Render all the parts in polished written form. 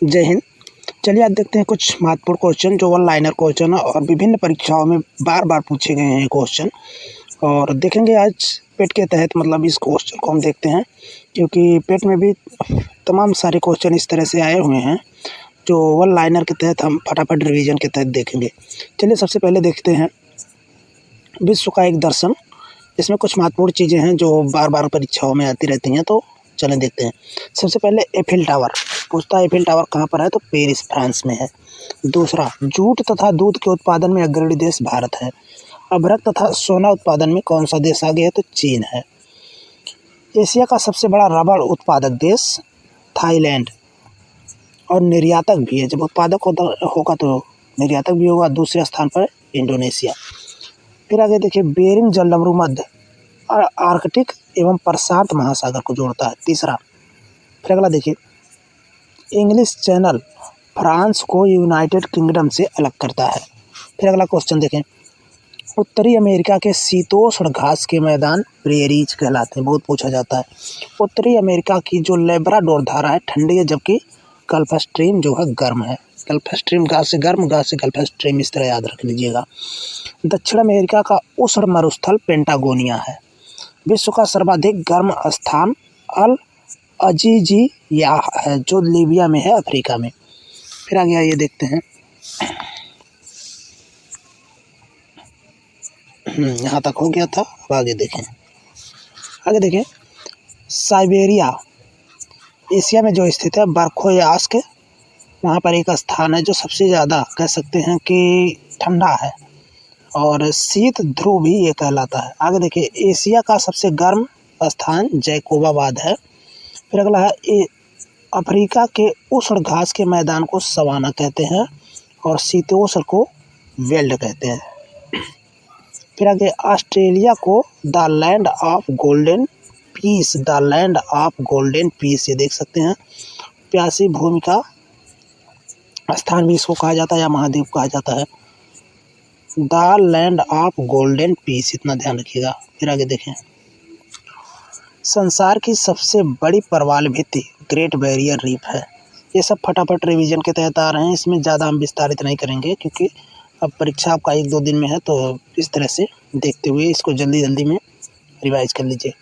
जय हिंद। चलिए आज देखते हैं कुछ महत्वपूर्ण क्वेश्चन जो वन लाइनर क्वेश्चन है और विभिन्न परीक्षाओं में बार बार पूछे गए हैं क्वेश्चन। और देखेंगे आज पेट के तहत, मतलब इस क्वेश्चन को हम देखते हैं क्योंकि पेट में भी तमाम सारे क्वेश्चन इस तरह से आए हुए हैं जो वन लाइनर के तहत हम फटाफट रिवीजन के तहत देखेंगे। चलिए सबसे पहले देखते हैं विश्व का एक दर्शन। इसमें कुछ महत्वपूर्ण चीज़ें हैं जो बार बार परीक्षाओं में आती रहती हैं, तो चलें देखते हैं। सबसे पहले एफिल टावर पूछता है, एफिल टावर कहाँ पर है? तो पेरिस, फ्रांस में है। दूसरा, जूट तथा दूध के उत्पादन में अग्रणी देश भारत है। अभ्रक तथा सोना उत्पादन में कौन सा देश आगे है? तो चीन है। एशिया का सबसे बड़ा रबड़ उत्पादक देश थाईलैंड, और निर्यातक भी है। जब उत्पादक होगा तो निर्यातक भी होगा। दूसरे स्थान पर इंडोनेशिया। फिर आगे देखिए, बेरिंग जलडमरू मध्य और आर्कटिक एवं प्रशांत महासागर को जोड़ता है। तीसरा, फिर अगला देखिए, इंग्लिश चैनल फ्रांस को यूनाइटेड किंगडम से अलग करता है। फिर अगला क्वेश्चन देखें, उत्तरी अमेरिका के शीतोष्ण घास के मैदान प्रेरीज कहलाते हैं। बहुत पूछा जाता है। उत्तरी अमेरिका की जो लेब्राडोर धारा है ठंडी है, जबकि गल्फ स्ट्रीम जो है गर्म है। गल्फ स्ट्रीम घास से गर्म, घास से गल्फ स्ट्रीम, इस तरह याद रख लीजिएगा। दक्षिण अमेरिका का उष्ण मरुस्थल पेंटागोनिया है। विश्व का सर्वाधिक गर्म स्थान अल अजीजिया है जो लीबिया में है, अफ्रीका में। फिर आगे आइए देखते हैं, यहाँ तक हो गया था। अब आगे देखें, साइबेरिया एशिया में जो स्थित है, बर्खोयास्क, वहाँ पर एक स्थान है जो सबसे ज़्यादा कह सकते हैं कि ठंडा है और शीत ध्रुव भी ये कहलाता है। आगे देखिए, एशिया का सबसे गर्म स्थान जैकोबाबाद है। फिर अगला है, अफ्रीका के उष्ण घास के मैदान को सवाना कहते हैं और शीतोष्ण को वेल्ड कहते हैं। फिर आगे, ऑस्ट्रेलिया को the land of golden peace, the land of golden peace, ये देख सकते हैं। प्यासी भूमि का स्थान भी इसको कहा जाता है या महाद्वीप कहा जाता है। The land of golden peace, इतना ध्यान रखिएगा। फिर आगे देखें, संसार की सबसे बड़ी प्रवाल भित्ति ग्रेट बैरियर रीफ है। ये सब फटाफट रिवीजन के तहत आ रहे हैं, इसमें ज़्यादा हम विस्तारित नहीं करेंगे क्योंकि अब परीक्षा आपका 1-2 दिन में है, तो इस तरह से देखते हुए इसको जल्दी में रिवाइज कर लीजिए।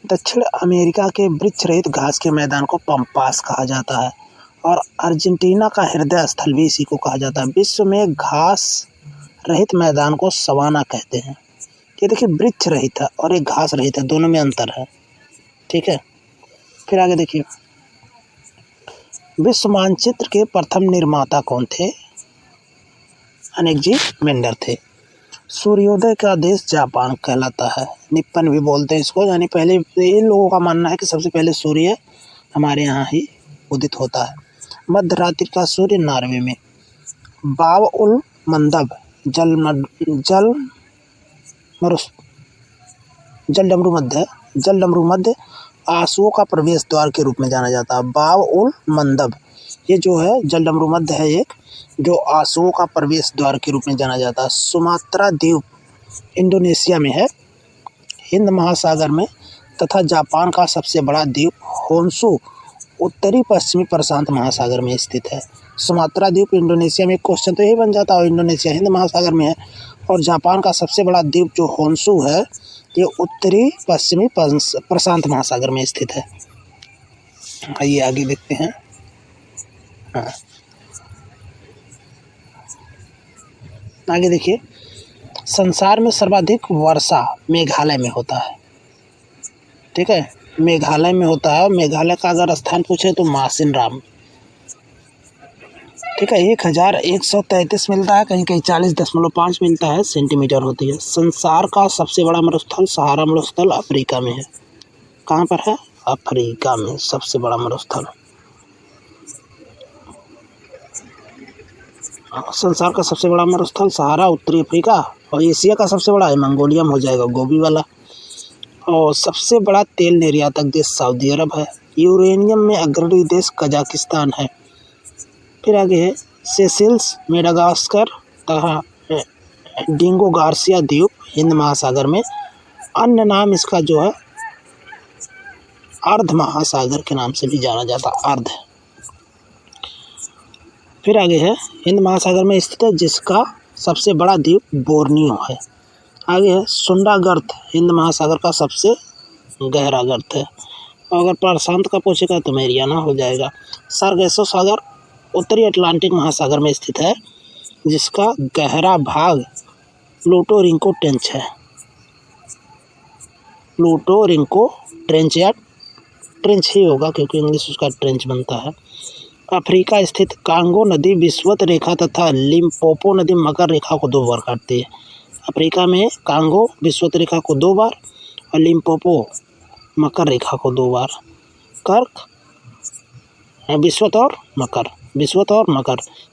दक्षिण अमेरिका के वृक्ष रहित घास के मैदान को पम्पास कहा जाता है और अर्जेंटीना का हृदय स्थल भी इसी को कहा जाता है। विश्व में घास रहित मैदान को सवाना कहते हैं। ये देखिए, वृक्ष रहित है और एक घास रहित है, दोनों में अंतर है, ठीक है। फिर आगे देखिए, विश्व मानचित्र के प्रथम निर्माता कौन थे? अनेकजी मेंडर थे। सूर्योदय का देश जापान कहलाता है। निप्पन भी बोलते हैं इसको, यानी पहले इन लोगों का मानना है कि सबसे पहले सूर्य हमारे यहाँ ही उदित होता है। मध्य रात्रि का सूर्य नॉर्वे में। बाब उल मंदब जलडमरू मध्य आंसुओं का प्रवेश द्वार के रूप में जाना जाता है। बाब उल मंदब, ये जो है जलडमरू मध्य है एक, जो आंसुओं का प्रवेश द्वार के रूप में जाना जाता है। सुमात्रा द्वीप इंडोनेशिया में है, हिंद महासागर में, तथा जापान का सबसे बड़ा द्वीप होन्शु उत्तरी पश्चिमी प्रशांत महासागर में स्थित है। सुमात्रा द्वीप इंडोनेशिया में, क्वेश्चन तो यही बन जाता है, इंडोनेशिया हिंद महासागर में है। और जापान का सबसे बड़ा द्वीप जो होन्शु है, ये उत्तरी पश्चिमी प्रशांत महासागर में स्थित है। आइए आगे देखते हैं। आगे देखिए, संसार में सर्वाधिक वर्षा मेघालय में होता है, ठीक है, मेघालय में होता है। मेघालय का अगर स्थान पूछे तो मासिनराम, ठीक है। 1133 मिलता है, कहीं 40.5 मिलता है, सेंटीमीटर होती है। संसार का सबसे बड़ा मरुस्थल सहारा मरुस्थल अफ्रीका में है। कहाँ पर है? अफ्रीका में सबसे बड़ा मरुस्थल। संसार का सबसे बड़ा मरुस्थल सहारा, उत्तरी अफ्रीका। और एशिया का सबसे बड़ा है मंगोलिया में हो जाएगा, गोबी वाला। और सबसे बड़ा तेल निर्यातक देश सऊदी अरब है। यूरेनियम में अग्रणी देश कजाकिस्तान है। फिर आगे है, सेशेल्स, मेडागास्कर तथा डिंगो गार्सिया द्वीप हिंद महासागर में। अन्य नाम इसका जो है अर्ध महासागर के नाम से भी जाना जाता, अर्ध। फिर आगे है हिंद महासागर में स्थित है जिसका सबसे बड़ा द्वीप बोर्नियो है। आगे है सुंडा गर्त हिंद महासागर का सबसे गहरा गर्त है। अगर प्रशांत का पूछेगा तो मैरियाना हो जाएगा। सार्गेसो सागर उत्तरी अटलांटिक महासागर में स्थित है जिसका गहरा भाग प्लूटो रिंको ट्रेंच है। प्लूटो रिंको ट्रेंच या ट्रेंच ही होगा क्योंकि इंग्लिश उसका ट्रेंच बनता है। अफ्रीका स्थित कांगो नदी विषुवत रेखा तथा लिम्पोपो नदी मकर रेखा को 2 बार काटती है। अफ्रीका में कांगो विषुवत रेखा को 2 बार और लिम्पोपो मकर रेखा को 2 बार। कर्क विषुवत और मकर।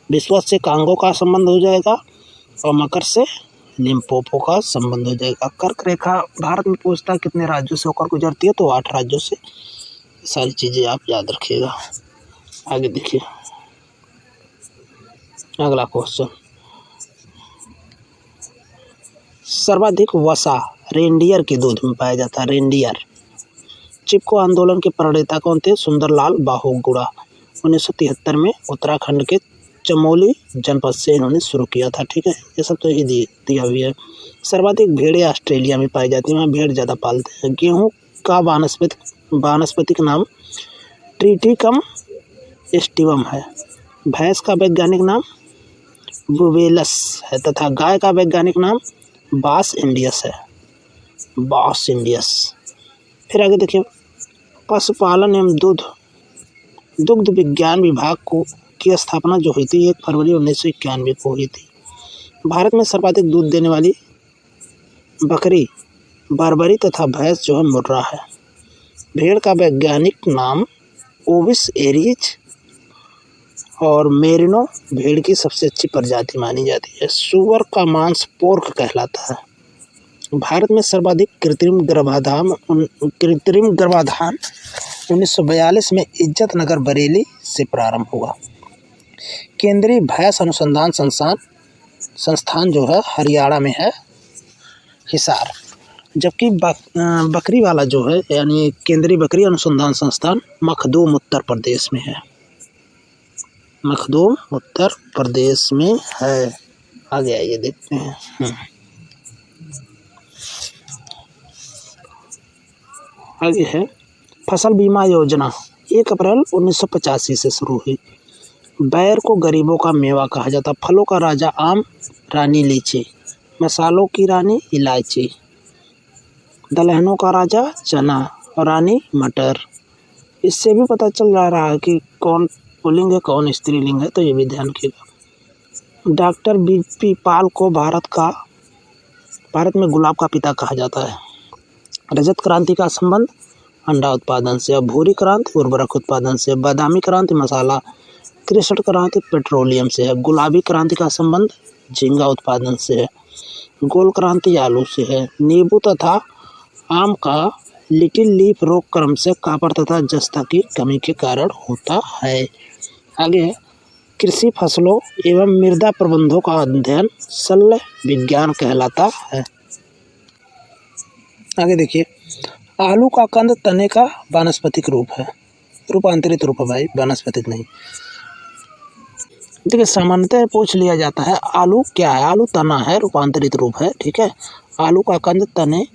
विषुवत से कांगो का संबंध हो जाएगा और मकर से लिम्पोपो का संबंध हो जाएगा। कर्क रेखा भारत में पूछता है कितने राज्यों से होकर गुजरती है, तो 8 राज्यों से। सारी चीज़ें आप याद रखिएगा। आगे देखिए अगला क्वेश्चन। सर्वाधिक वसा रेंडियर के दूध में पाया जाता है। रेंडियर चिपको आंदोलन के प्रणेता कौन थे? सुंदरलाल बाहुगुड़ा। 1973 में उत्तराखंड के चमोली जनपद से इन्होंने शुरू किया था। ठीक है, ये सब तो ही दिया हुआ है। सर्वाधिक भेड़ें ऑस्ट्रेलिया में पाई जाती हैं, वहाँ भेड़ ज़्यादा पालते हैं। गेहूँ का वानस्पतिक नाम ट्रिटिकम एस्टिवम है। भैंस का वैज्ञानिक नाम बुवेलस है तथा गाय का वैज्ञानिक नाम बास इंडियस है। फिर आगे देखिए पशुपालन एवं दुग्ध विज्ञान विभाग की स्थापना जो हुई थी 1 फरवरी 1991 को हुई थी। भारत में सर्वाधिक दूध देने वाली बकरी बर्बरी तथा भैंस जो है मुर्रा है। भेड़ का वैज्ञानिक नाम ओविस एरीज और मेरिनो भेड़ की सबसे अच्छी प्रजाति मानी जाती है। सूअर का मांस पोर्क कहलाता है। भारत में सर्वाधिक कृत्रिम गर्भाधान 1942 में इज्जत नगर बरेली से प्रारंभ हुआ। केंद्रीय भैंस अनुसंधान संस्थान जो है हरियाणा में है, हिसार। जबकि बकरी वाला जो है यानी केंद्रीय बकरी अनुसंधान संस्थान मखदूम उत्तर प्रदेश में है। मखदूम उत्तर प्रदेश में है। आगे आइए देखते हैं। आगे है फसल बीमा योजना 1 अप्रैल 1985 से शुरू हुई। बैर को गरीबों का मेवा कहा जाता। फलों का राजा आम, रानी लीची, मसालों की रानी इलायची, दलहनों का राजा चना और रानी मटर। इससे भी पता चल जा रहा है कि कौन पुल्लिंग है कौन स्त्रीलिंग है, तो ये भी ध्यान रखिएगा। डॉक्टर बीपी पाल को भारत में गुलाब का पिता कहा जाता है। रजत क्रांति का संबंध अंडा उत्पादन से, भूरी क्रांति उर्वरक उत्पादन से, बादामी क्रांति मसाला, कृषि क्रांति पेट्रोलियम से है। गुलाबी क्रांति का संबंध झींगा उत्पादन से है। गोल क्रांति आलू से है। नींबू तथा आम का लिटिल लीफ रोग क्रमशः कॉपर तथा जस्ता की कमी के कारण होता है। आगे है कृषि फसलों एवं मृदा प्रबंधों का अध्ययन शल्य विज्ञान कहलाता है। आगे देखिए आलू का कंद तने का वानस्पतिक रूप है, रूपांतरित रूप है भाई, वानस्पतिक नहीं। देखिए सामान्यतः पूछ लिया जाता है आलू क्या है। आलू तना है, रूपांतरित रूप है। ठीक है, आलू का कंद तने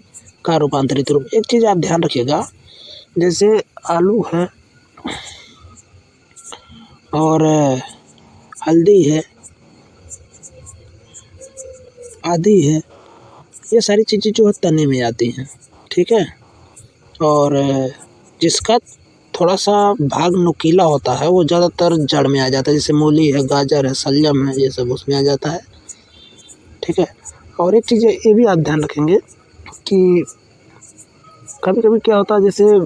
का रूपांतरित रूप। एक चीज़ आप ध्यान रखिएगा, जैसे आलू है और हल्दी है, आदि है, ये सारी चीज़ें जो है तने में आती हैं। ठीक है, और जिसका थोड़ा सा भाग नुकीला होता है वो ज़्यादातर जड़ में आ जाता है। जैसे मूली है, गाजर है, शलजम है, ये सब उसमें आ जाता है। ठीक है, और एक चीज़ ये भी आप ध्यान रखेंगे कि कभी कभी क्या होता है, जैसे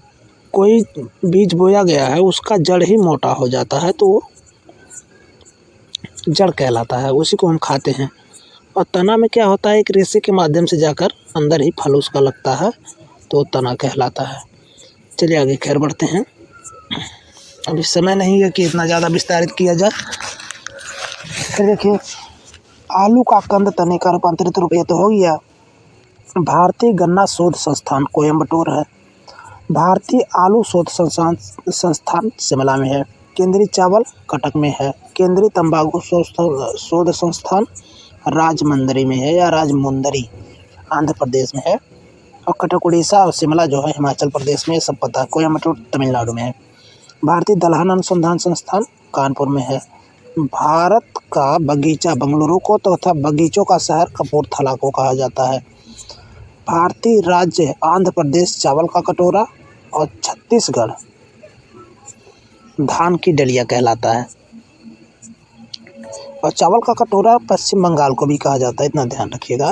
कोई बीज बोया गया है उसका जड़ ही मोटा हो जाता है तो जड़ कहलाता है, उसी को हम खाते हैं। और तना में क्या होता है, एक रेशे के माध्यम से जाकर अंदर ही फल उसका लगता है तो तना कहलाता है। चलिए आगे खैर बढ़ते हैं, अभी समय नहीं है कि इतना ज़्यादा विस्तारित किया जाए। फिर देखिए आलू का कंद तने का रूपांतरित रूप ये तो हो गया। भारतीय गन्ना शोध संस्थान कोयम्बटूर है। भारतीय आलू शोध संस्थान शिमला में है। केंद्रीय चावल कटक में है। केंद्रीय तंबाकू शोध संस्थान राजमंदरी में है या राजमुंदरी आंध्र प्रदेश में है। और कटक उड़ीसा और शिमला जो है हिमाचल प्रदेश में, ये सब पता है। कोयम्बटूर तमिलनाडु में है। भारतीय दलहन अनुसंधान संस्थान कानपुर में है। भारत का बगीचा बंगलुरु को तथा बगीचों का शहर कपूरथला को कहा जाता है। भारतीय राज्य आंध्र प्रदेश चावल का कटोरा और छत्तीसगढ़ धान की डलिया कहलाता है। और चावल का कटोरा पश्चिम बंगाल को भी कहा जाता है, इतना ध्यान रखिएगा।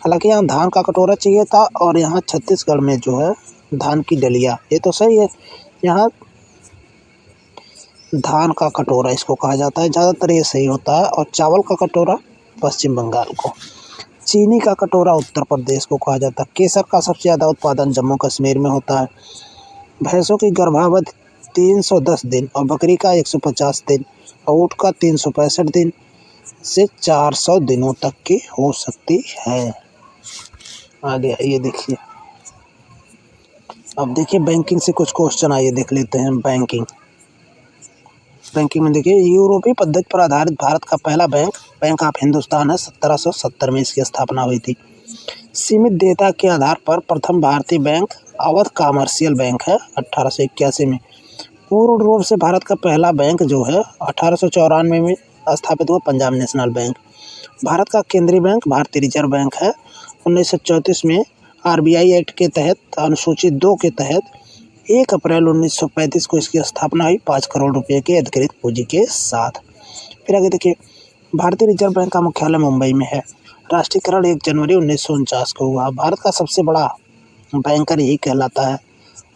हालांकि यहाँ धान का कटोरा चाहिए था और यहाँ छत्तीसगढ़ में जो है धान की डलिया, ये तो सही है। यहाँ धान का कटोरा इसको कहा जाता है, ज़्यादातर ये सही होता है। और चावल का कटोरा पश्चिम बंगाल को। चीनी का कटोरा उत्तर प्रदेश को कहा जाता है। केसर का सबसे ज़्यादा उत्पादन जम्मू कश्मीर में होता है। भैंसों की गर्भावधि 310 दिन और बकरी का 150 दिन और ऊँट का 365 दिन से 400 दिनों तक की हो सकती है। आगे ये देखिए, अब देखिए बैंकिंग से कुछ क्वेश्चन आइए देख लेते हैं। बैंकिंग में देखिए, यूरोपीय पद्धति पर आधारित भारत का पहला बैंक ऑफ हिंदुस्तान है। 1770 में इसकी स्थापना हुई थी। सीमित देयता के आधार पर प्रथम भारतीय बैंक अवध कमर्शियल बैंक है 1881 में। पूर्ण रूप से भारत का पहला बैंक जो है 1894 में स्थापित हुआ पंजाब नेशनल बैंक। भारत का केंद्रीय बैंक भारतीय रिजर्व बैंक है। 1934 में आरबीआई एक्ट के तहत अनुसूची 2 के तहत 1 अप्रैल 1935 को इसकी स्थापना हुई 5 करोड़ रुपए के अधिकृत पूंजी के साथ। फिर आगे देखिए, भारतीय रिजर्व बैंक का मुख्यालय मुंबई में है। राष्ट्रीयकरण 1 जनवरी 1949 को हुआ। भारत का सबसे बड़ा बैंकर यही कहलाता है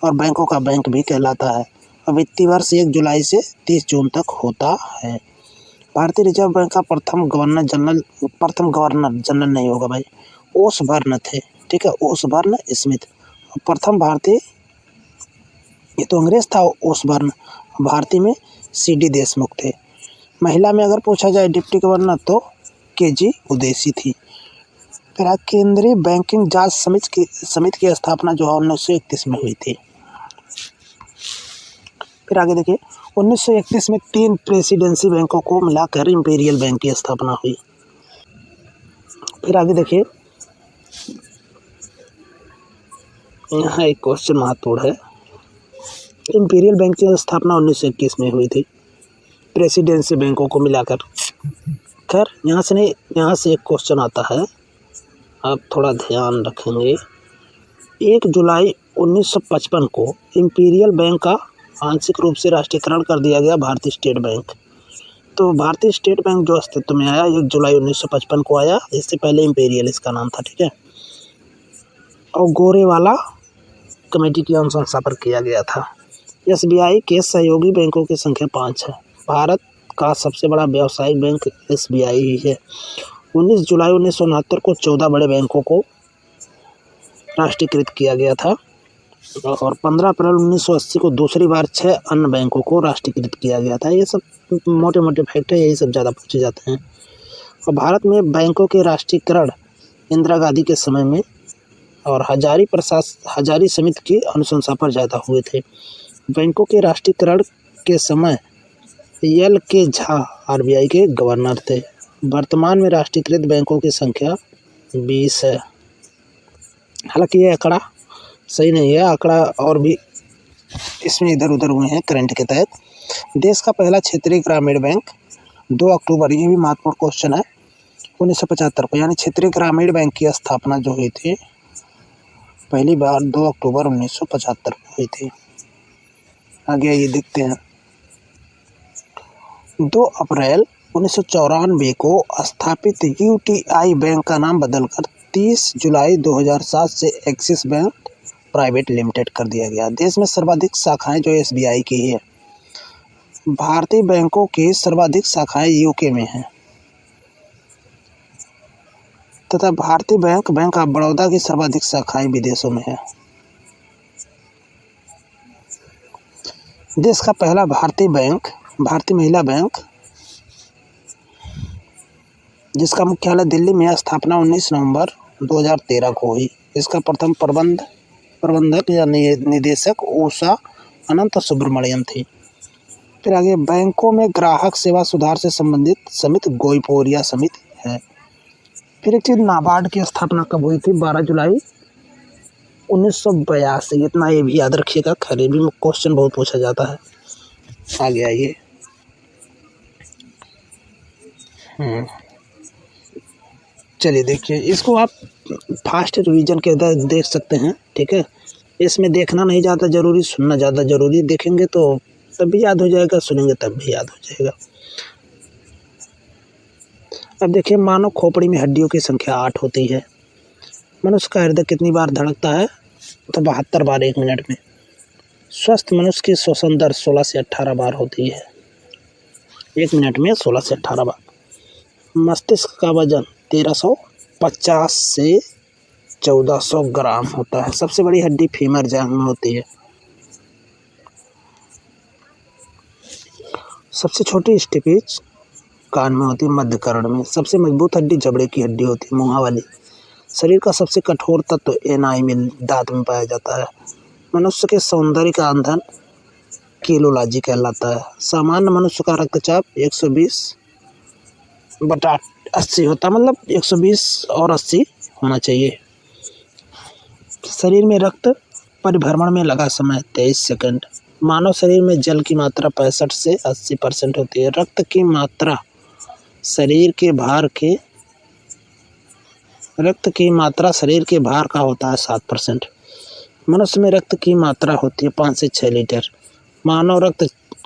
और बैंकों का बैंक भी कहलाता है। और वित्तीय वर्ष 1 जुलाई से 30 जून तक होता है। भारतीय रिजर्व बैंक का प्रथम गवर्नर जनरल नहीं होगा भाई, ओसबर्न थे, ठीक है, ओसबर्न स्मिथ। प्रथम भारतीय, ये तो अंग्रेज था ओसबर्न। भारतीय में सीडी देशमुख थे। महिला में अगर पूछा जाए डिप्टी गवर्नर तो केजी उदेसी थी। फिर केंद्रीय बैंकिंग जांच समिति की स्थापना जो है 1931 में हुई थी। फिर आगे देखिए, 1931 में 3 प्रेसिडेंसी बैंकों को मिलाकर इंपीरियल बैंक की स्थापना हुई। फिर आगे देखिए, यहाँ एक क्वेश्चन महत्वपूर्ण है। इंपीरियल बैंक की स्थापना 1921 में हुई थी, प्रेसिडेंसी बैंकों को मिलाकर। खैर यहाँ से एक क्वेश्चन आता है, आप थोड़ा ध्यान रखेंगे। 1 जुलाई 1955 को इंपीरियल बैंक का आंशिक रूप से राष्ट्रीयकरण कर दिया गया भारतीय स्टेट बैंक। तो भारतीय स्टेट बैंक जो अस्तित्व में आया 1 जुलाई 1955 को आया। इससे पहले इंपीरियल इसका नाम था, ठीक है। और गोरेवाला कमेटी की अनुशंसा पर किया गया था। एसबीआई के सहयोगी बैंकों की संख्या 5 है। भारत का सबसे बड़ा व्यावसायिक बैंक एसबीआई ही है। 19 जुलाई 1969 को 14 बड़े बैंकों को राष्ट्रीयकृत किया गया था और 15 अप्रैल 1980 को दूसरी बार 6 अन्य बैंकों को राष्ट्रीयकृत किया गया था। ये सब मोटे मोटे फैक्ट है, यही सब ज़्यादा पूछे जाते हैं। और भारत में बैंकों के राष्ट्रीयकरण इंदिरा गांधी के समय में और हजारी समिति की अनुशंसा पर ज़्यादा हुए थे। बैंकों के राष्ट्रीयकरण के समय एल के झा आरबीआई के गवर्नर थे। वर्तमान में राष्ट्रीयकृत बैंकों की संख्या 20 है। हालांकि ये आंकड़ा सही नहीं है, आंकड़ा और भी इसमें इधर उधर हुए हैं करंट के तहत। देश का पहला क्षेत्रीय ग्रामीण बैंक 2 अक्टूबर, ये भी महत्वपूर्ण क्वेश्चन है, 1975 को, यानी क्षेत्रीय ग्रामीण बैंक की स्थापना जो हुई थी पहली बार 2 अक्टूबर 1975 को हुई थी। आगे ये देखते हैं, 2 अप्रैल 1994 को स्थापित यूटीआई बैंक का नाम बदलकर 30 जुलाई 2007 से एक्सिस बैंक प्राइवेट लिमिटेड कर दिया गया। देश में सर्वाधिक शाखाएं जो एसबीआई की है। भारतीय बैंकों की सर्वाधिक शाखाएं यूके में हैं तथा भारतीय बैंक ऑफ बड़ौदा की सर्वाधिक शाखाएं विदेशों में है। देश का पहला भारतीय महिला बैंक जिसका मुख्यालय दिल्ली में, स्थापना 19 नवंबर 2013 को हुई। इसका प्रथम प्रबंधक या निदेशक उषा अनंत सुब्रमण्यम थी। फिर आगे बैंकों में ग्राहक सेवा सुधार से संबंधित समिति गोईपोरिया समिति है। फिर एक चीज़, नाबार्ड की स्थापना कब हुई थी? 12 जुलाई 1982। इतना ये भी याद रखिएगा, खरीदी में क्वेश्चन बहुत पूछा जाता है। आगे आइए। चलिए देखिए, इसको आप फास्ट रिवीजन के अंदर देख सकते हैं, ठीक है। इसमें देखना नहीं ज़्यादा ज़रूरी, सुनना ज़्यादा ज़रूरी। देखेंगे तो तब भी याद हो जाएगा, सुनेंगे तब भी याद हो जाएगा। अब देखिए, मानव खोपड़ी में हड्डियों की संख्या 8 होती है। मनुष्य का हृदय कितनी बार धड़कता है? तो 72 बार 1 मिनट में। स्वस्थ मनुष्य की श्वसन दर 16 से 18 बार होती है, 1 मिनट में 16 से 18 बार। मस्तिष्क का वजन 1350 से 1400 ग्राम होता है। सबसे बड़ी हड्डी फीमर जांघ में होती है। सबसे छोटी स्टिपिच कान में होती है, मध्य कर्ण में। सबसे मजबूत हड्डी जबड़े की हड्डी होती है, मुँहा वाली। शरीर का सबसे कठोर तत्व एनाइमिल दांत में पाया जाता है। मनुष्य के सौंदर्य का ईंधन किलोलॉजी कहलाता है। सामान्य मनुष्य का रक्तचाप 120/80 होता है, मतलब 120 और 80 होना चाहिए। शरीर में रक्त परिभ्रमण में लगा समय 23 सेकंड। मानव शरीर में जल की मात्रा 65 से 80% होती है। रक्त की मात्रा शरीर के भार का होता है 7%। मनुष्य में रक्त की मात्रा होती है 5 से 6 लीटर। मानव रक्त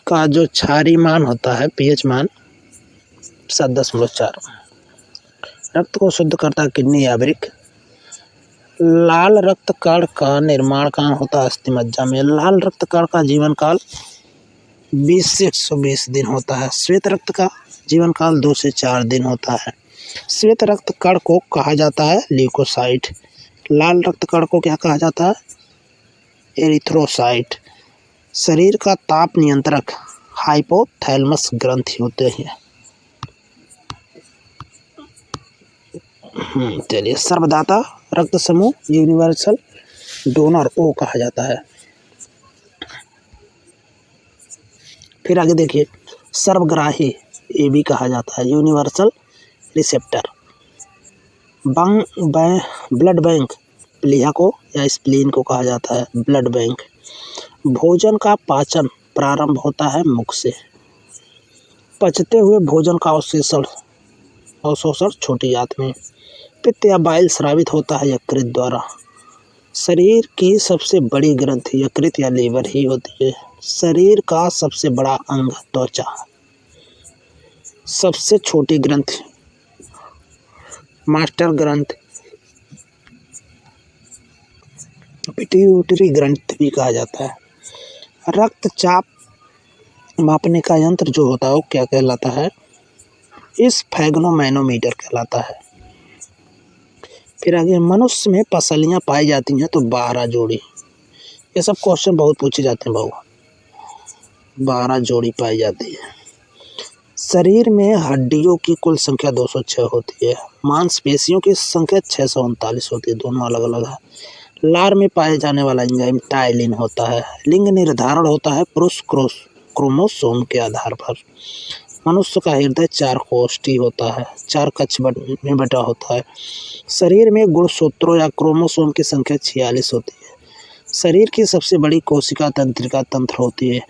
का जो क्षारीय मान होता है, पीएच मान 7.4। रक्त को शुद्ध करता है किडनी या वृक्क। लाल रक्त कण का निर्माण कहाँ होता है? अस्थिमज्जा में। लाल रक्त कण का जीवन काल 20 से 120 दिन होता है। श्वेत रक्त का जीवन काल 2 से 4 दिन होता है। श्वेत रक्त कण को कहा जाता है ल्यूकोसाइट। लाल रक्त कण को क्या कहा जाता है? एरिथ्रोसाइट। शरीर का ताप नियंत्रक हाइपोथैलेमस ग्रंथि होते हैं। चलिए, सर्वदाता रक्त समूह यूनिवर्सल डोनर ओ कहा जाता है। फिर आगे देखिए, सर्वग्राही ए भी कहा जाता है, यूनिवर्सल रिसेप्टर। ब्लड बैंक प्लीहा को या स्प्लीन को कहा जाता है, ब्लड बैंक। भोजन का पाचन प्रारंभ होता है मुख से। पचते हुए भोजन का अवशोषण छोटी आंत में। पित्त या बाइल स्रावित होता है यकृत द्वारा। शरीर की सबसे बड़ी ग्रंथि यकृत या लीवर ही होती है। शरीर का सबसे बड़ा अंग त्वचा। सबसे छोटी ग्रंथि मास्टर ग्रंथि पिट्यूटरी ग्रंथि भी कहा जाता है। रक्तचाप मापने का यंत्र जो होता है वो क्या कहलाता है? स्फेग्नोमैनोमीटर कहलाता है। फिर आगे, मनुष्य में पसलियाँ पाई जाती हैं तो 12 जोड़ी। ये सब क्वेश्चन बहुत पूछे जाते हैं भाऊ। 12 जोड़ी पाई जाती है। शरीर में हड्डियों की कुल संख्या 206 होती है। मांसपेशियों की संख्या 639 होती है, दोनों अलग अलग है। लार में पाए जाने वाला एंजाइम टाइलिन होता है। लिंग निर्धारण होता है पुरुष क्रोमोसोम के आधार पर। मनुष्य का हृदय 4 कोष्ठी होता है, 4 कक्ष में बटा होता है। शरीर में गुणसूत्रों या क्रोमोसोम की संख्या 46 होती है। शरीर की सबसे बड़ी कोशिका तंत्रिका तंत्र होती है।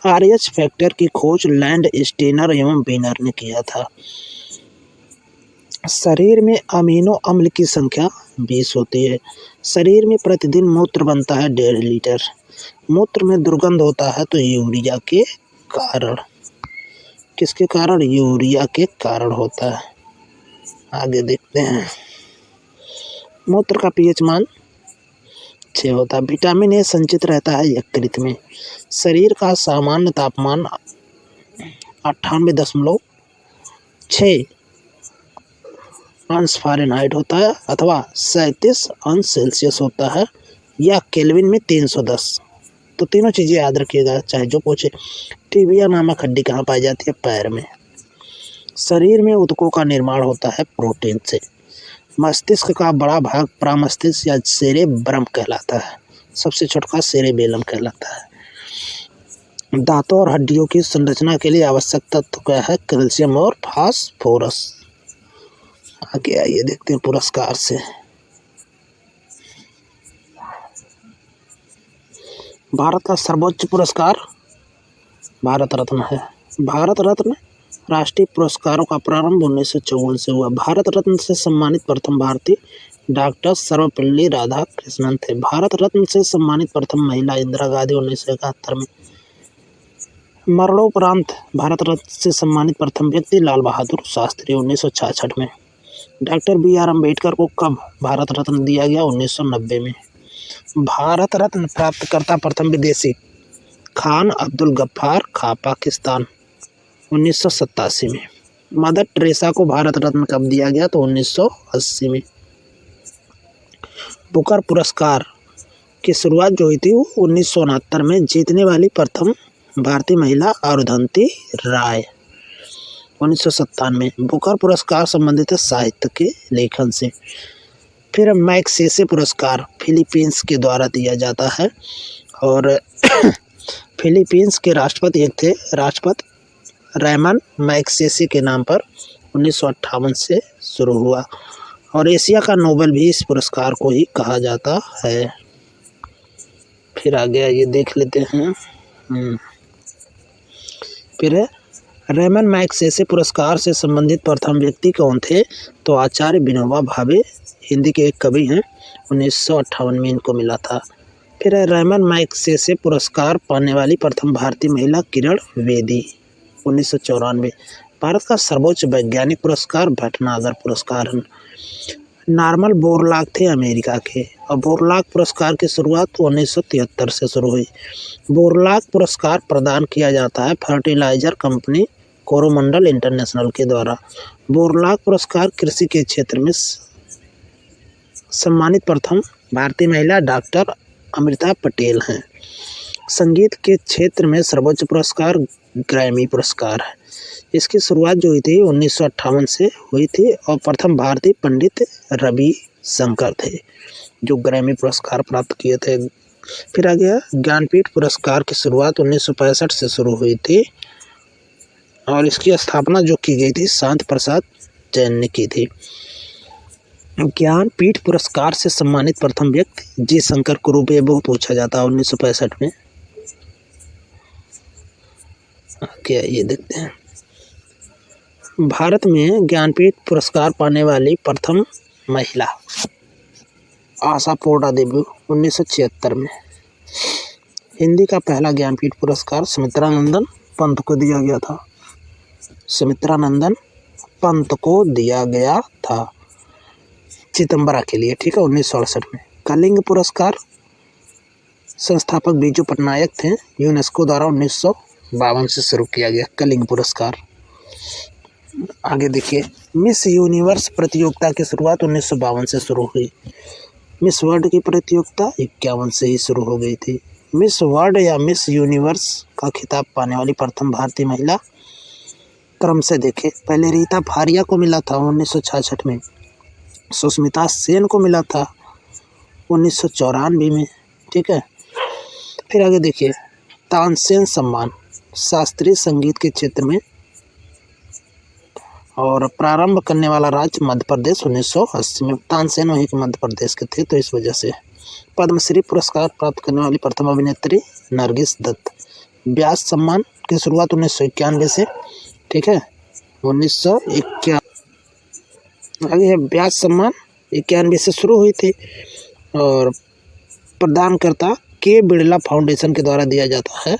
RH फैक्टर की खोज लैंड स्टेनर एवं बीनर ने किया था। शरीर में अमीनो अम्ल की संख्या 20 होती है। शरीर में प्रतिदिन मूत्र बनता है 1.5 लीटर। मूत्र में दुर्गंध होता है तो यूरिया के कारण। किसके कारण? यूरिया के कारण होता है। आगे देखते हैं, मूत्र का पीएच मान 6 होता है। विटामिन ए संचित रहता है यकृत में। शरीर का सामान्य तापमान 98.6 अंश फ़ारेनहाइट होता है अथवा 37 अंश सेल्सियस होता है, या केल्विन में 310। तो तीनों चीज़ें याद रखिएगा, चाहे जो पूछे। टिबिया नामक हड्डी कहाँ पाई जाती है? पैर में। शरीर में ऊतकों का निर्माण होता है प्रोटीन से। मस्तिष्क का बड़ा भाग प्रामस्तिष्क या सेरेब्रम कहलाता है। सबसे छोटा सेरेबेलम कहलाता है। दांतों और हड्डियों की संरचना के लिए आवश्यक तत्व क्या है? कैल्शियम और फास्फोरस। आगे आइए देखते हैं पुरस्कार से। भारत का सर्वोच्च पुरस्कार भारत रत्न है। भारत रत्न राष्ट्रीय पुरस्कारों का प्रारंभ 1954 से हुआ। भारत रत्न से सम्मानित प्रथम भारतीय डॉक्टर सर्वपल्ली राधाकृष्णन थे। भारत रत्न से सम्मानित प्रथम महिला इंदिरा गांधी 1971 में। मरणोपरांत भारत रत्न से सम्मानित प्रथम व्यक्ति लाल बहादुर शास्त्री 1966 में। डॉक्टर BR अम्बेडकर को कब भारत रत्न दिया गया? 1990 में। भारत रत्न प्राप्तकर्ता प्रथम विदेशी खान अब्दुल गफ्फार खां, पाकिस्तान 1987 में। मदर टेरेसा को भारत रत्न कब दिया गया? तो 1980 में। बुकर पुरस्कार की शुरुआत जो हुई थी वो 1969 में। जीतने वाली प्रथम भारतीय महिला अरुंधति राय 1997 में। बुकर पुरस्कार संबंधित है साहित्य के लेखन से। फिर मैग्सेसे पुरस्कार फिलीपींस के द्वारा दिया जाता है और फिलीपींस के राष्ट्रपति एक थे, राष्ट्रपति रेमन मैग्सेसे के नाम पर 1958 से शुरू हुआ और एशिया का नोबेल भी इस पुरस्कार को ही कहा जाता है। फिर आगे ये देख लेते हैं। फिर रेमन मैग्सेसे पुरस्कार से संबंधित प्रथम व्यक्ति कौन थे? तो आचार्य विनोबा भावे, हिंदी के एक कवि हैं, 1958 में इनको मिला था। फिर रेमन मैग्सेसे पुरस्कार पाने वाली प्रथम भारतीय महिला किरण बेदी 1994। भारत का सर्वोच्च वैज्ञानिक पुरस्कार भटनागर पुरस्कार है। नॉर्मन बोरलॉग थे अमेरिका के और बोरलॉग पुरस्कार की शुरुआत 1973 से शुरू हुई। बोरलॉग पुरस्कार प्रदान किया जाता है फर्टिलाइजर कंपनी कोरोमंडल इंटरनेशनल के द्वारा। बोरलॉग पुरस्कार कृषि के क्षेत्र में सम्मानित प्रथम भारतीय महिला डॉक्टर अमृता पटेल हैं। संगीत के क्षेत्र में सर्वोच्च पुरस्कार ग्रैमी पुरस्कार है। इसकी शुरुआत जो हुई थी 1958 से हुई थी और प्रथम भारतीय पंडित रवि शंकर थे जो ग्रैमी पुरस्कार प्राप्त किए थे। फिर आ गया ज्ञानपीठ पुरस्कार की शुरुआत 1965 से शुरू हुई थी और इसकी स्थापना जो की गई थी शांति प्रसाद जैन ने की थी। ज्ञानपीठ पुरस्कार से सम्मानित प्रथम व्यक्ति जी शंकर कुरुबेबो पूछा जाता है 1965 में। क्या ये देखते हैं। भारत में ज्ञानपीठ पुरस्कार पाने वाली प्रथम महिला आशा पोर्डा देवी 1976 में। हिंदी का पहला ज्ञानपीठ पुरस्कार सुमित्रानंदन पंत को दिया गया था। सुमित्रानंदन पंत को दिया गया था चिदम्बरा के लिए, ठीक है, 1968 में। कलिंग पुरस्कार संस्थापक बीजू पटनायक थे। यूनेस्को द्वारा 1952 से शुरू किया गया कलिंग पुरस्कार। आगे देखिए, मिस यूनिवर्स प्रतियोगिता की शुरुआत 1952 से शुरू हुई। मिस वर्ल्ड की प्रतियोगिता 51 से ही शुरू हो गई थी। मिस वर्ल्ड या मिस यूनिवर्स का खिताब पाने वाली प्रथम भारतीय महिला क्रम से देखें। पहले रीता फारिया को मिला था 1966 में। सुष्मिता सेन को मिला था 1994 में, ठीक है। फिर आगे देखिए, तानसेन सम्मान शास्त्रीय संगीत के क्षेत्र में और प्रारंभ करने वाला राज्य मध्य प्रदेश 1980 में। तानसेन वहीं के मध्य प्रदेश के थे तो इस वजह से। पद्मश्री पुरस्कार प्राप्त करने वाली प्रथम अभिनेत्री नरगिस दत्त। व्यास सम्मान की शुरुआत 1991 से, ठीक है, 1951। आगे है व्यास सम्मान 91 से शुरू हुई थी और प्रदानकर्ता के बिरला फाउंडेशन के द्वारा दिया जाता है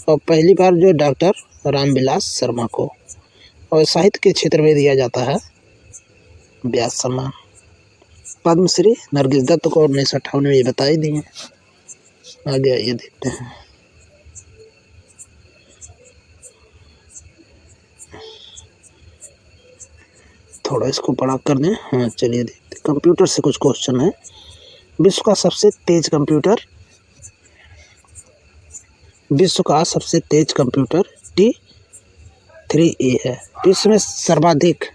और पहली बार जो डॉक्टर रामविलास शर्मा को, और साहित्य के क्षेत्र में दिया जाता है व्यास सम्मान। पद्मश्री नरगिस दत्त को 1958 में ये बता ही दिए। आगे ये देखते हैं। थोड़ा इसको बड़ा कर दें। हाँ चलिए देखते हैं। कंप्यूटर से कुछ क्वेश्चन है। विश्व का सबसे तेज कंप्यूटर T3A है। विश्व में सर्वाधिक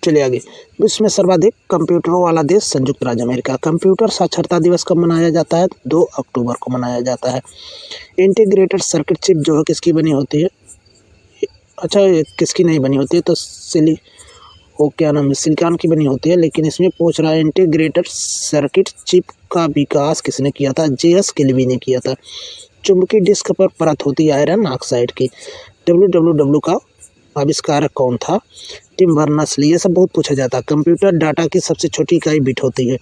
चलिए आगे। विश्व में सर्वाधिक कंप्यूटरों वाला देश संयुक्त राज्य अमेरिका। कंप्यूटर साक्षरता दिवस कब मनाया जाता है? 2 अक्टूबर को मनाया जाता है। इंटीग्रेटेड सर्किट चिप जो है किसकी बनी होती है? अच्छा, किसकी नहीं बनी होती है तो क्या नाम है, सिलिकॉन की बनी होती है। लेकिन इसमें पूछ रहा है इंटीग्रेटेड सर्किट चिप का विकास किसने किया था? JS किल्बी ने किया था। चुंबकीय डिस्क पर परत होती है आयरन ऑक्साइड की। WWW का आविष्कारक कौन था? Tim Berners-Lee. ये सब बहुत पूछा जाता है। कंप्यूटर डाटा की सबसे छोटी इकाई बिट होती है।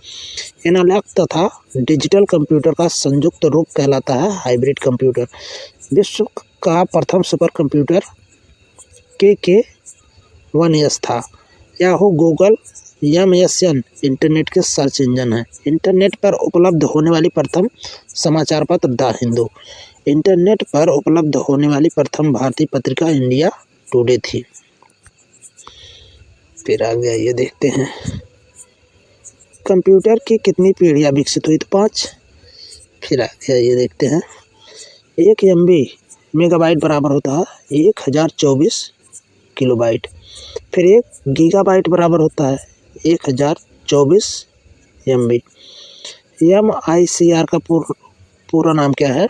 एनालॉग तथा डिजिटल कंप्यूटर का संयुक्त रूप कहलाता है हाइब्रिड कंप्यूटर। विश्व का प्रथम सुपर कंप्यूटर KK-1S था। याहू, गूगल, MSN इंटरनेट के सर्च इंजन है। इंटरनेट पर उपलब्ध होने वाली प्रथम समाचार पत्र द हिंदू। इंटरनेट पर उपलब्ध होने वाली प्रथम भारतीय पत्रिका इंडिया टुडे थी। फिर आगे आइए देखते हैं कंप्यूटर की कितनी पीढ़ियाँ विकसित हुई? तो 5। फिर आगे आइए देखते हैं 1 MB मेगाबाइट बराबर होता है 1024 किलोबाइट। फिर 1 गीगाबाइट बराबर होता है 1024 MB। MICR का पूरा नाम क्या है?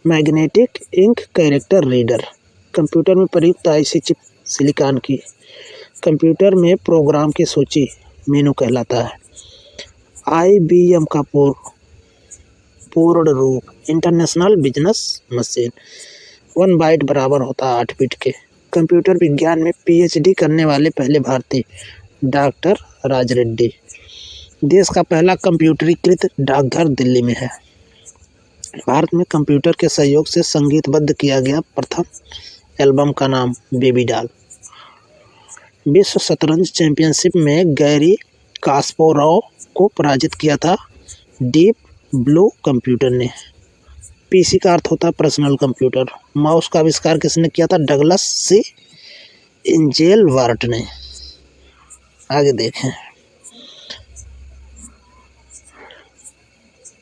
Magnetic ink character reader. Computer में प्रयुक्त IC चिप सिलिकॉन की। कंप्यूटर में प्रोग्राम की सूची मेनू कहलाता है। IBM का पूर्ण रूप इंटरनेशनल बिजनेस मशीन। 1 बाइट बराबर होता है 8 बिट के। कंप्यूटर विज्ञान में PhD करने वाले पहले भारतीय डॉक्टर राज रेड्डी। देश का पहला कंप्यूटरीकृत डाकघर दिल्ली में है। भारत में कंप्यूटर के सहयोग से संगीतबद्ध किया गया प्रथम एल्बम का नाम बेबी डॉल। विश्व शतरंज चैंपियनशिप में गैरी कास्पारोव को पराजित किया था डीप ब्लू कंप्यूटर ने। PC का अर्थ होता है पर्सनल कंप्यूटर। माउस का आविष्कार किसने किया था? डगलस C एंजेलवर्ट ने। आगे देखें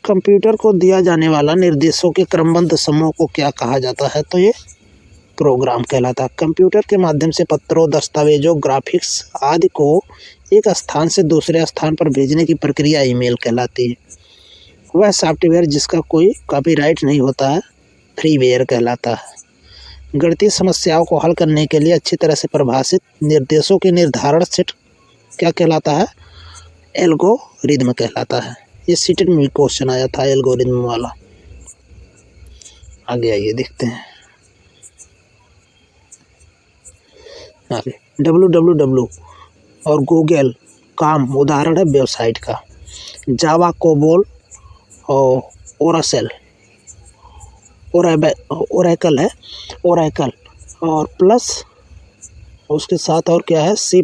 कंप्यूटर को दिया जाने वाला निर्देशों के क्रमबद्ध समूह को क्या कहा जाता है? तो ये प्रोग्राम कहलाता है। कंप्यूटर के माध्यम से पत्रों, दस्तावेजों, ग्राफिक्स आदि को एक स्थान से दूसरे स्थान पर भेजने की प्रक्रिया ईमेल कहलाती है। वह सॉफ्टवेयर जिसका कोई कॉपीराइट नहीं होता है फ्रीवेयर कहलाता है। गणितीय समस्याओं को हल करने के लिए अच्छी तरह से परिभाषित निर्देशों के निर्धारण सेट क्या कहलाता है? एल्गोरिदम कहलाता है। ये सीटेट में क्वेश्चन आया था एल्गोरिदम वाला। आगे आइए देखते हैं आगे। WWW और गूगल काम उदाहरण है वेबसाइट का। जावा, कोबोल और ओरेकल है, ओरेकल और प्लस उसके साथ और क्या है? C++।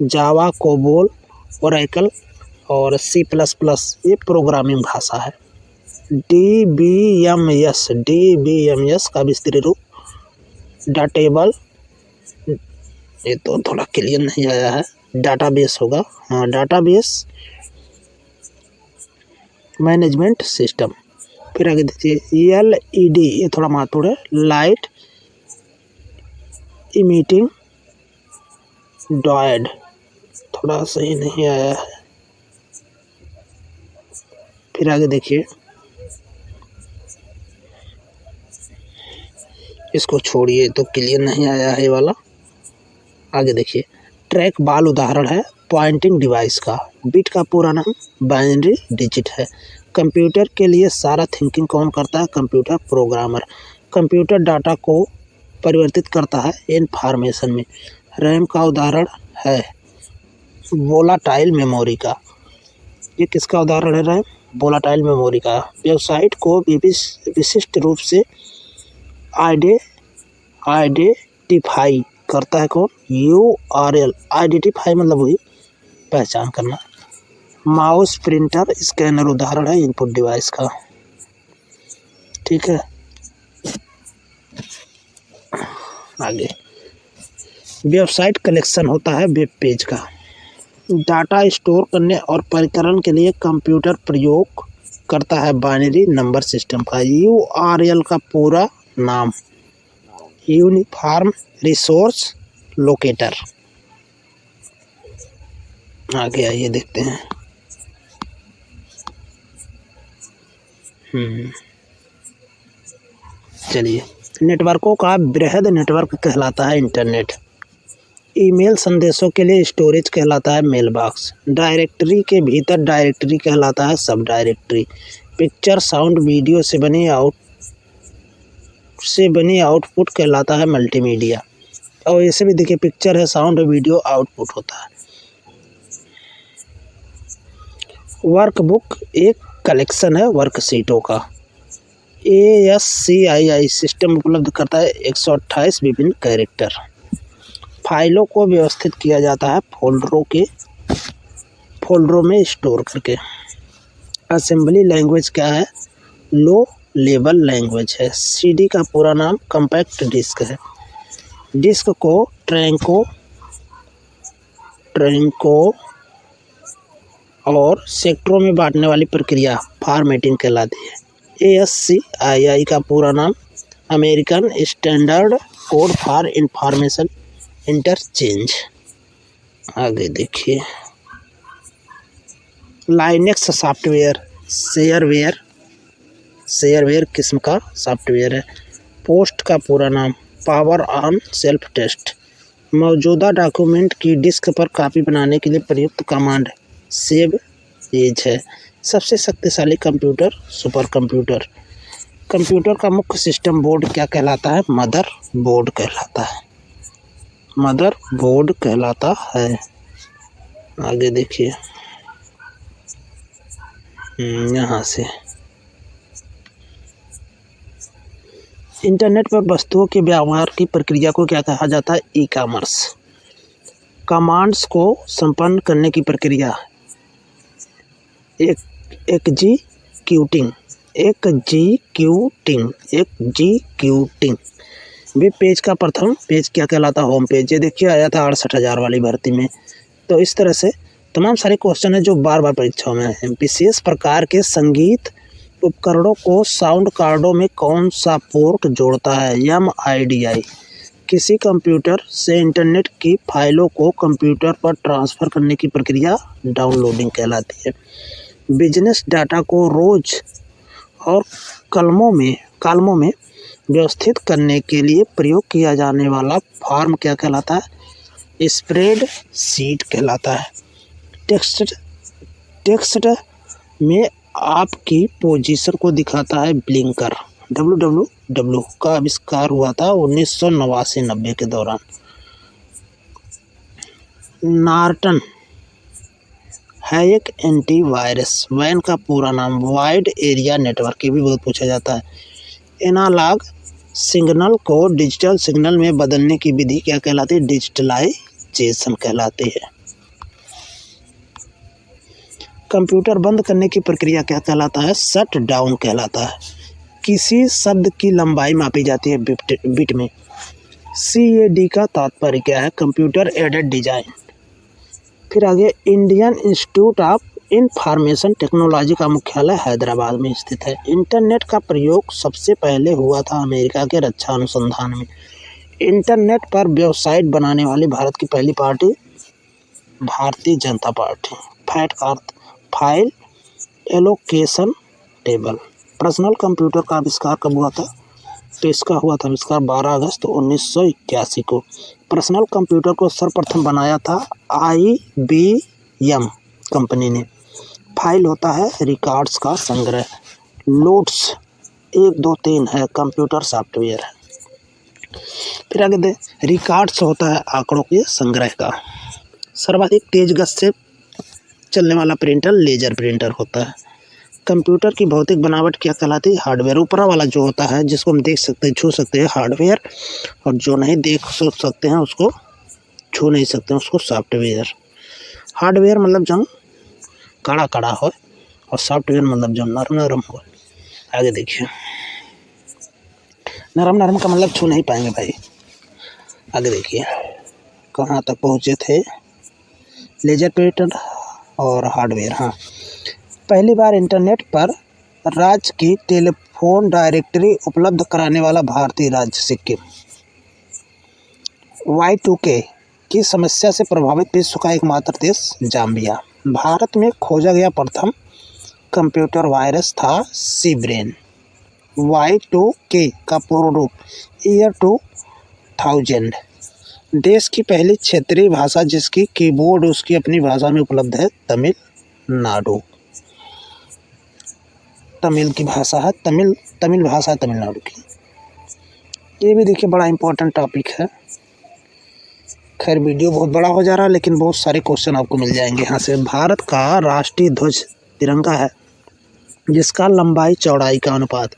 जावा, कोबोल, ओरेकल और C++, ये प्रोग्रामिंग भाषा है। DBMS का विस्तृत रूप डाटेबल, ये तो थोड़ा क्लियर नहीं आया है, डाटाबेस होगा। हाँ, डाटाबेस मैनेजमेंट सिस्टम। फिर आगे देखिए LED, ये थोड़ा महत्वपूर्ण है, लाइट इमिटिंग डायोड, थोड़ा सही नहीं आया है। फिर आगे देखिए, इसको छोड़िए तो क्लियर नहीं आया है ये वाला। आगे देखिए ट्रैक बॉल उदाहरण है पॉइंटिंग डिवाइस का। बिट का पूरा नाम बाइनरी डिजिट है। कंप्यूटर के लिए सारा थिंकिंग कौन करता है? Computer programmer. कंप्यूटर डाटा को परिवर्तित करता है इन्फॉर्मेशन में। रैम का उदाहरण है वोलाटाइल मेमोरी का। ये किसका उदाहरण है? रैम वोलाटाइल मेमोरी का। वेबसाइट को विशिष्ट रूप से आइडेंटिफाई करता है कौन? URL। आइडेंटिफाई मतलब वही पहचान करना। माउस, प्रिंटर, स्कैनर उदाहरण है इनपुट डिवाइस का। ठीक है, आगे वेबसाइट कलेक्शन होता है वेब पेज का। डाटा स्टोर करने और परिकरण के लिए कंप्यूटर प्रयोग करता है बाइनरी नंबर सिस्टम का। URL का पूरा नाम यूनिफॉर्म रिसोर्स लोकेटर। आगे आइए देखते हैं। चलिए, नेटवर्कों का बृहद नेटवर्क कहलाता है इंटरनेट। ईमेल संदेशों के लिए स्टोरेज कहलाता है मेल बॉक्स। डायरेक्टरी के भीतर डायरेक्टरी कहलाता है सब डायरेक्टरी। पिक्चर साउंड वीडियो से बनी आउटपुट कहलाता है मल्टीमीडिया। और ऐसे भी देखिए, पिक्चर है, साउंड है, वीडियो आउटपुट होता है। वर्कबुक एक कलेक्शन है वर्कशीटों का। ASCII सिस्टम उपलब्ध करता है 128 विभिन्न कैरेक्टर। फाइलों को व्यवस्थित किया जाता है फोल्डरों में स्टोर करके। असेंबली लैंग्वेज क्या है? लो लेवल लैंग्वेज है। CD का पूरा नाम कॉम्पैक्ट डिस्क है। डिस्क को ट्रैंको और सेक्टरों में बांटने वाली प्रक्रिया फॉर्मेटिंग कहलाती है। ASCII का पूरा नाम American standard code for information interchange. आगे देखिए, लाइनेक्स सॉफ्टवेयर शेयरवेयर किस्म का सॉफ्टवेयर है। पोस्ट का पूरा नाम पावर ऑन सेल्फ टेस्ट। मौजूदा डॉक्यूमेंट की डिस्क पर कॉपी बनाने के लिए प्रयुक्त कमांड सेव एज है। सबसे शक्तिशाली कंप्यूटर सुपर कंप्यूटर। कंप्यूटर का मुख्य सिस्टम बोर्ड क्या कहलाता है? मदर बोर्ड कहलाता है। आगे देखिए, यहाँ से इंटरनेट पर वस्तुओं के व्यवहार की प्रक्रिया को क्या कहा जाता है? E commerce. कमांड्स को संपन्न करने की प्रक्रिया एग्जीक्यूटिंग। वेब पेज का प्रथम पेज क्या कहलाता है? Home page. ये देखिए, आया था 68,000 वाली भर्ती में। तो इस तरह से तमाम सारे क्वेश्चन है जो बार बार परीक्षाओं में हैं। विशेष प्रकार के संगीत उपकरणों को साउंड कार्डों में कौन सा पोर्ट जोड़ता है? MIDI। किसी कंप्यूटर से इंटरनेट की फाइलों को कंप्यूटर पर ट्रांसफ़र करने की प्रक्रिया डाउनलोडिंग कहलाती है। बिजनेस डाटा को रोज और कॉलमों में व्यवस्थित करने के लिए प्रयोग किया जाने वाला फॉर्म क्या कहलाता है? स्प्रेडशीट कहलाता है। टेक्स्ट में आपकी पोजीशन को दिखाता है ब्लिंकर। WWW का आविष्कार हुआ था 1989-90 के दौरान। नॉर्टन है एक एंटीवायरस। वैन का पूरा नाम वाइड एरिया नेटवर्क, ये भी बहुत पूछा जाता है। एनालॉग सिग्नल को डिजिटल सिग्नल में बदलने की विधि क्या कहलाती है? डिजिटलाइजेशन कहलाती है। कंप्यूटर बंद करने की प्रक्रिया क्या कहलाता है? शट डाउन कहलाता है। किसी शब्द की लंबाई मापी जाती है बिट में। CAD का तात्पर्य क्या है? Computer aided design. फिर आगे, Indian institute of information technology का मुख्यालय हैदराबाद में स्थित है। इंटरनेट का प्रयोग सबसे पहले हुआ था अमेरिका के रक्षा अनुसंधान में। इंटरनेट पर वेबसाइट बनाने वाली भारत की पहली पार्टी भारतीय जनता पार्टी। फैट का अर्थ file allocation table. Personal computer का आविष्कार कब हुआ था? तो इसका हुआ था आविष्कार 12 अगस्त 1981 को। पर्सनल कंप्यूटर को सर्वप्रथम बनाया था IBM कंपनी ने। फाइल होता है रिकॉर्ड्स का संग्रह। लोड्स 1 2 3 है, कंप्यूटर सॉफ्टवेयर है। फिर आगे दे, रिकॉर्ड्स होता है आंकड़ों के संग्रह का। सर्वाधिक तेज गति से चलने वाला प्रिंटर लेजर प्रिंटर होता है। कंप्यूटर की भौतिक बनावट क्या कहलाती है? हार्डवेयर। ऊपर वाला जो होता है जिसको हम देख सकते हैं, छू सकते हैं, हार्डवेयर, और जो नहीं देख सकते हैं उसको छू नहीं सकते हैं, उसको सॉफ्टवेयर। हार्डवेयर मतलब जो कड़ा हो, और सॉफ्टवेयर मतलब जो नरम हो। आगे देखिए, नरम का मतलब छू नहीं पाएंगे भाई। आगे देखिए, कहाँ तक पहुँचे थे? लेजर प्रिंटर और हार्डवेयर। हाँ, पहली बार इंटरनेट पर राज्य की टेलीफोन डायरेक्टरी उपलब्ध कराने वाला भारतीय राज्य सिक्किम। Y2K की समस्या से प्रभावित विश्व का एकमात्र देश जाम्बिया। भारत में खोजा गया प्रथम कंप्यूटर वायरस था सी ब्रेन। Y2K का पूर्ण रूप ईयर 2000। देश की पहली क्षेत्रीय भाषा जिसकी कीबोर्ड उसकी अपनी भाषा में उपलब्ध है तमिलनाडु। तमिल की भाषा है तमिल भाषा है तमिलनाडु की। ये भी देखिए बड़ा इंपॉर्टेंट टॉपिक है। खैर वीडियो बहुत बड़ा हो जा रहा है लेकिन बहुत सारे क्वेश्चन आपको मिल जाएंगे यहाँ से। भारत का राष्ट्रीय ध्वज तिरंगा है जिसका लंबाई चौड़ाई का अनुपात,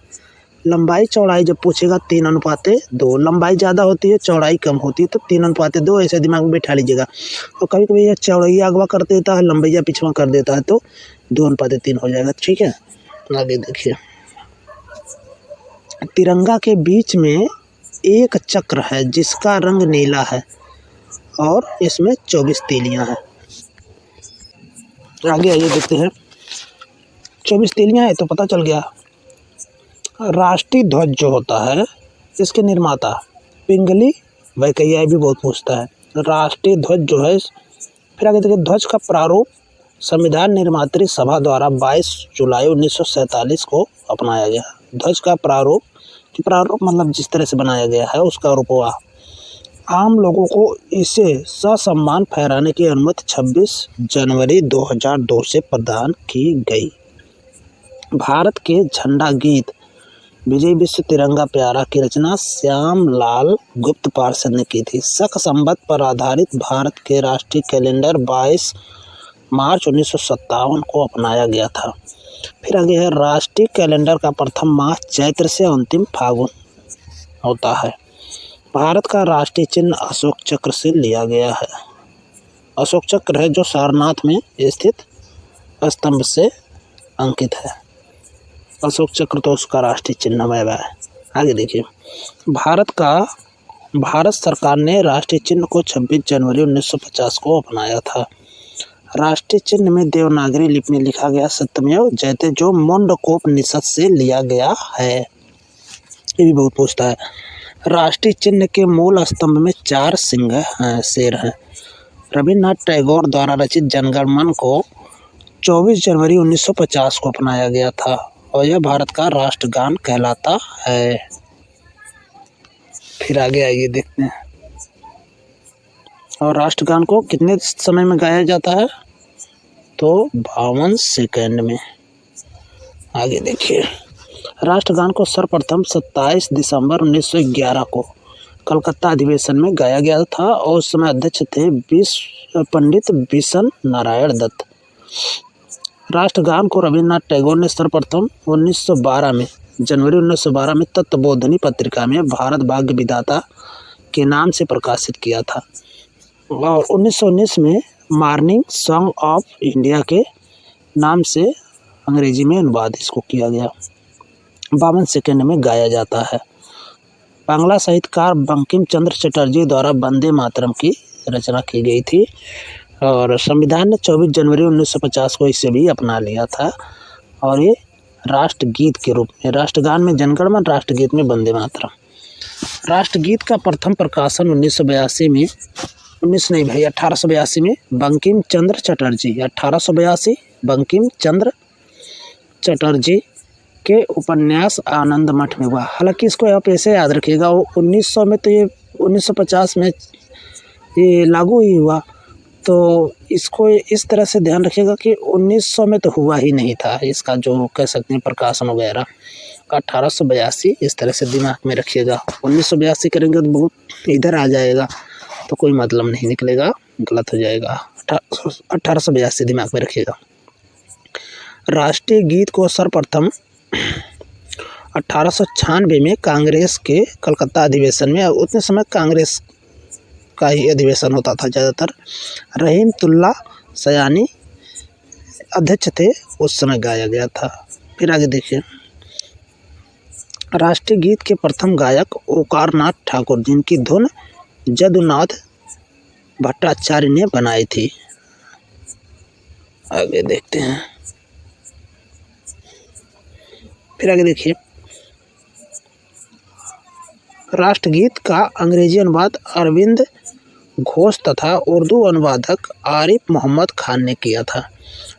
लंबाई चौड़ाई जब पूछेगा 3:2, लंबाई ज़्यादा होती है चौड़ाई कम होती है तो 3:2 ऐसे दिमाग में बैठा लीजिएगा। और कभी कभी यह चौड़ाई अगवा कर देता है लंबाई पिछवा कर देता है तो 2:3 हो जाएगा। ठीक है, आगे देखिए। तिरंगा के बीच में एक चक्र है जिसका रंग नीला है और इसमें 24 तीलियां हैं। आगे आइए देखते हैं। 24 तीलियां है तो पता चल गया। राष्ट्रीय ध्वज जो होता है इसके निर्माता पिंगली वैकेया भी बहुत पूछता है। राष्ट्रीय ध्वज जो है, फिर आगे देखिए ध्वज का प्रारूप संविधान निर्मात्री सभा द्वारा 22 जुलाई 1947 को अपनाया गया। ध्वज का प्रारूप मतलब जिस तरह से बनाया गया है उसका रूपवा। आम लोगों को इसे ससम्मान फहराने की अनुमति 26 जनवरी 2002 से प्रदान की गई। भारत के झंडा गीत विजय विश्व तिरंगा प्यारा की रचना श्याम लाल गुप्त पार्षद ने की थी। शक संवत पर आधारित भारत के राष्ट्रीय कैलेंडर 22 मार्च 1957 को अपनाया गया था। फिर आगे है राष्ट्रीय कैलेंडर का प्रथम माह चैत्र से अंतिम फागुन होता है। भारत का राष्ट्रीय चिन्ह अशोक चक्र से लिया गया है। अशोक चक्र है जो सारनाथ में स्थित स्तंभ से अंकित है। अशोक चक्र तो उसका राष्ट्रीय चिन्ह है। आगे देखिए। भारत सरकार ने राष्ट्रीय चिन्ह को 26 जनवरी 1950 को अपनाया था। राष्ट्रीय चिन्ह में देवनागरी लिपि में लिखा गया सत्यमेव जयते जो मुंडकोपनिषद से लिया गया है। ये भी बहुत पूछता है। राष्ट्रीय चिन्ह के मूल स्तंभ में 4 सिंह शेर हैं। रविन्द्रनाथ टैगोर द्वारा रचित जनगण मन को 24 जनवरी 1950 को अपनाया गया था और यह भारत का राष्ट्रगान कहलाता है। फिर आगे आइए देखते हैं। और राष्ट्रगान को कितने समय में गाया जाता है तो 52 सेकंड में। आगे देखिए। राष्ट्रगान को सर्वप्रथम 27 दिसंबर 1911 को कलकत्ता अधिवेशन में गाया गया था और उस समय अध्यक्ष थे पंडित बिशन नारायण दत्त। राष्ट्रगान को रविन्द्रनाथ टैगोर ने सर्वप्रथम 1912 में जनवरी 1912 में तत्वबोधिनी पत्रिका में भारत भाग्य विधाता के नाम से प्रकाशित किया था और 1919 में मॉर्निंग सॉन्ग ऑफ इंडिया के नाम से अंग्रेजी में अनुवाद इसको किया गया। 52 सेकंड में गाया जाता है। बांग्ला साहित्यकार बंकिम चंद्र चटर्जी द्वारा वंदे मातरम की रचना की गई थी और संविधान ने 24 जनवरी 1950 को इसे भी अपना लिया था और ये राष्ट्रगीत के रूप में। राष्ट्रगान में जनगण मन, राष्ट्रगीत में वंदे मातरम। राष्ट्रगीत का प्रथम प्रकाशन 1882 में बंकिम चंद्र चटर्जी 1882 बंकिम चंद्र चटर्जी के उपन्यास आनंद मठ में हुआ। हालांकि इसको आप ऐसे याद रखिएगा 1900 में तो ये 1950 में ये लागू ही हुआ, तो इसको इस तरह से ध्यान रखिएगा कि 1900 में तो हुआ ही नहीं था इसका जो कह सकते हैं प्रकाशन वगैरह। 1882 इस तरह से दिमाग में रखिएगा। 1982 करेंगे तो बहुत इधर आ जाएगा तो कोई मतलब नहीं निकलेगा, गलत हो जाएगा। 1882 दिमाग में रखिएगा। राष्ट्रीय गीत को सर्वप्रथम 1896 में कांग्रेस के कलकत्ता अधिवेशन में, उतने समय कांग्रेस का ही अधिवेशन होता था ज़्यादातर, रहीमतुल्ला सयानी अध्यक्ष थे, उस समय गाया गया था। फिर आगे देखिए। राष्ट्रीय गीत के प्रथम गायक ओंकारनाथ ठाकुर जिनकी धुन जदुनाथ भट्टाचार्य ने बनाई थी। आगे देखते हैं। फिर आगे देखिए। राष्ट्रगीत का अंग्रेजी अनुवाद अरविंद घोष तथा उर्दू अनुवादक आरिफ मोहम्मद खान ने किया था।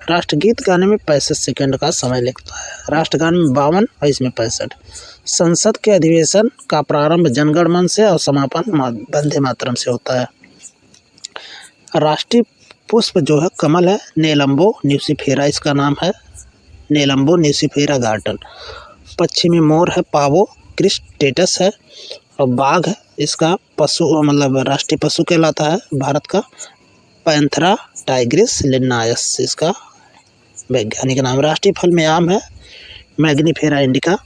राष्ट्रगीत गाने में 65 सेकंड का समय लगता है, राष्ट्रगान में 52 और इसमें 65। संसद के अधिवेशन का प्रारंभ जनगण मन से और समापन वंदे मातरम से होता है। राष्ट्रीय पुष्प जो है कमल है, नेलम्बो न्यूसिफेरा इसका नाम है, नेलम्बो न्यूसिफेरा गार्डन। पक्षी में मोर है, पावो क्रिस्टेटस है, और बाघ है इसका पशु मतलब राष्ट्रीय पशु कहलाता है भारत का, पैंथरा टाइग्रिस लिन्नायस इसका वैज्ञानिक नाम। राष्ट्रीय फल में आम है, मैग्नीफेरा इंडिका,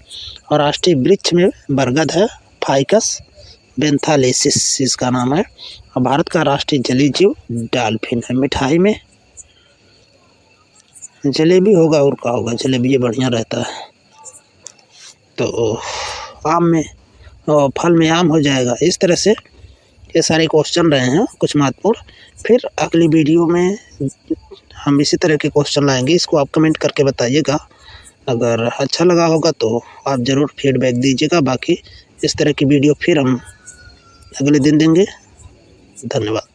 और राष्ट्रीय वृक्ष में बरगद है, फाइकस बेंथालेसिस इसका नाम है, और भारत का राष्ट्रीय जलीय जीव डॉल्फिन है। मिठाई में जलेबी होगा, और क्या होगा, जलेबी ये बढ़िया रहता है। तो आम में फल में आम हो जाएगा। इस तरह से ये सारे क्वेश्चन रहे हैं कुछ महत्वपूर्ण। फिर अगली वीडियो में हम इसी तरह के क्वेश्चन लाएंगे, इसको आप कमेंट करके बताइएगा। अगर अच्छा लगा होगा तो आप ज़रूर फीडबैक दीजिएगा। बाकी इस तरह की वीडियो फिर हम अगले दिन देंगे। धन्यवाद।